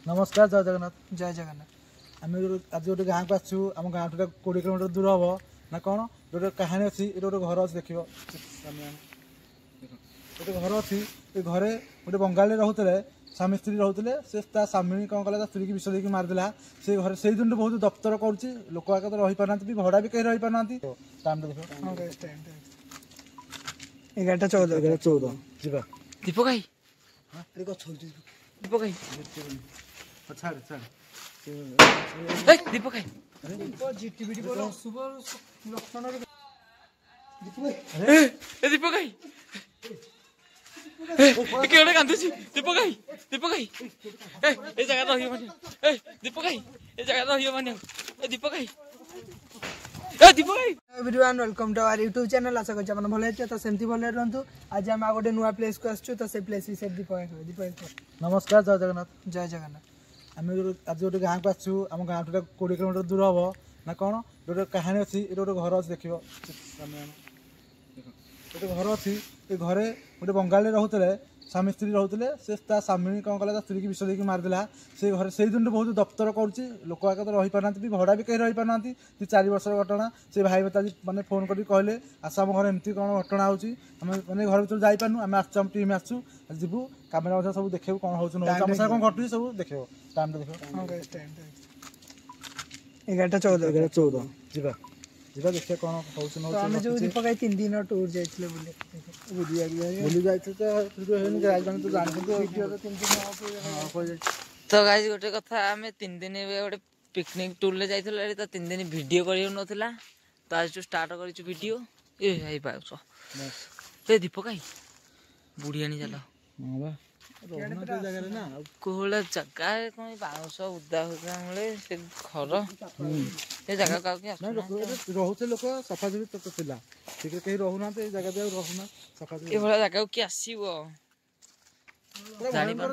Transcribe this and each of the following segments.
नमस्कार जय जगन्नाथ। जय जगन्नाथ। आम आज गोटे गाँव को आसू आम गाँव 20 किलोमीटर दूर हम ना कौन गोटे कहानी अच्छी ये गोटे घर अच्छी देख गोटे घर अच्छी ये घरे गोटे बंगाली रोते स्वामी स्त्री रोते से स्वामी कौन कला स्त्री की विष देकी मारिदेला से घर से दिन बहुत दफ्तर कर लोक आगे तो रही पाना भड़ा भी कहीं रही पाना टाइम देख 11:14 जीवा दीपक भाई दीपक भाई छाड़ छाड़ दीपक भाई दीपक भाई केवड़े कांदुची दीपक भाई ए जगह रहियो माने दीपक भाई ए जगह रहियो माने दीपक भाई everyone welcome to our YouTube channel. आशा करछि आपण भले अछि तो सेमती भले रहंतु। आज हम गोटे नुआ प्लेस को आछछु तो से प्लेस विषय दीपक नमस्कार जय जगन्नाथ। जय जगन्नाथ। आम आज गोटे गाँव को आसू आम गाँव 20 किलोमीटर दूर हम ना कौन गोटे कहानी अच्छी ये गोटे घर अच्छी देख गोटे घर अच्छी ये घरे गोटे बंगाली रोते स्वामी स्त्री रोते से स्वामी कौन कला स्त्री की विष देकी मारिदेला से घर से दिन बहुत दफ्तर कर लोक आगे तो रही पाना भड़ा भी कहीं रही पाना 4 वर्ष घटना से भाई बता मैंने फोन कर कहले आस आम घर एमती कौन घटना होची मैंने घर भर जापारू आम आम टीम आसू जीवु कैमेरा सब देखो कौन हो कौन घटू सब देख टाइम देख 11:14 जीवा जीवा देखिए कौन हो जो दीपक भाई 3 दिन टूर जाइछले बुली जाइछे तो जान तो जानते तो गाइस गोटे कथा आमे 3 दिन गोटे पिकनिक टूर ले जाइछले तो 3 दिन वीडियो करियो नथिला तो आज जो स्टार्ट करिछु वीडियो ए भाई पाउछ ए दीपक भाई बुढ़िया नहीं चलो हां बा जगह ना कोहला जगह कोई बाउंस उदा होगा हमले से घर ए जगह का के रहते लोक सफासफी तो थिला ठीक कहीं रहूना तो जगह दे रहूना सफासफी ए भला जगह के आसीबो जानि पर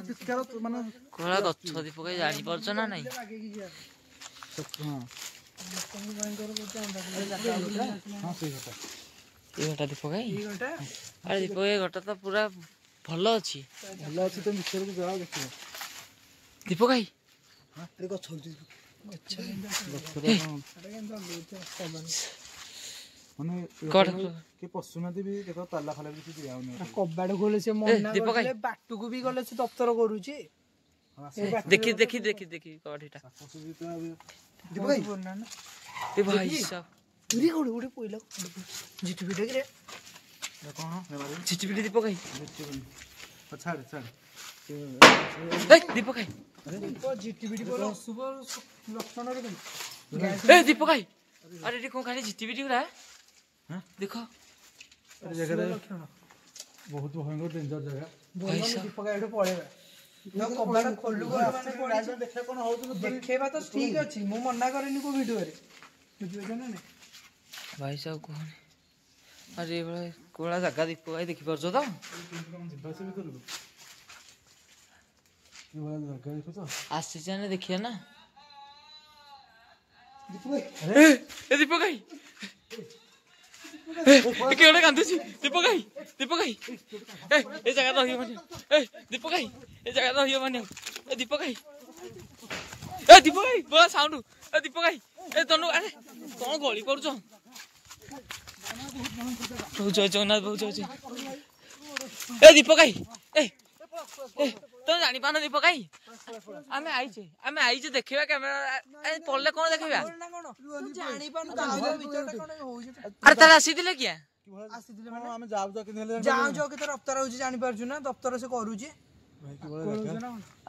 माने कोहला गछ दीपक भाई जानि परछ ना नहीं हां हां सही होता ये घटा दीपक भाई अरे दीपक भाई घटा तो पूरा भलो अछि तो मिक्सर को जाओ देखो दीपक भाई हां रे को छोड़ अच्छा माने कट के पसुनाती भी देखो ताला फाला भी दिया होने कबाड़ खोले से मना करले बाटू को भी गले से दफ्तर करूची देखि कबाड़ीटा दीपक भाई ए भाई साहब तुरी कोड उडे पहिला जितु बिटे रे कौन है चिचबिटी दीपक भाई छाड़ छाड़ दीपक भाई जीटीबीटी बोलो सुपर लक्षण रे ए दीपक भाई अरे देखो खाली जीटीबीटी उड़ा हां देखो अरे जगह बहुत भयंकर डेंजर जगह भाई दीपक भाई एठो पळेबा न कबाड़ खोलु माने पड़ी देखे कोन होउ देखेबा तो ठीक अछि मु मना करेनी को वीडियो रे बुझियो ना ने भाई साहब कोन अरे भाई कोला जगह दीपक भाई देखि परछो तो जिबासे भी करू ये वाला जगह देखो तो आसी जाने देखिए ना दीपक भाई अरे ए दीपक भाई केवड़े कांदुची दीपक भाई ए जगह रहियो माने दीपक भाई ए जगह रहियो माने दीपक भाई बड़ा साउंड दीपक भाई ए तनु अरे कोन गोली करछो बहुत जय जगन्नाथ बहुत जय ए दीपक भाई ए तो जानी पानो दीपक भाई आमे आइचे देखिबा कैमरा ए पड़ले कोन देखिबा जानी पानो विचारटा कोन होउछ अरे ताला आसी दिले किया आसी दिले माने हम जाउ जो किने जाउ के तो दफ्तर होउछ जानी परछु ना दफ्तर से करूची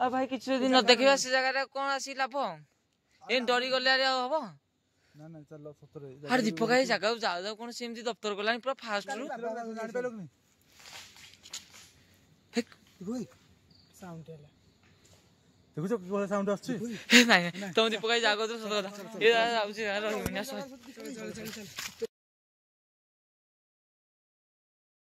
आ भाई किछ दिन न देखिबा से जगह रे कोन आसी लाभ ए डरी गले रे हबो ना चलो सतरे अरे दीपक भाई जगह जाउ कोन सेमती दफ्तर गलानी पूरा फास्ट रु जानि पेलो कि नहीं साउंड हैला देखो जो साउंड आछी नहीं तुम दीपक भाई जागो तो सत कथा ए आउची रहियो ना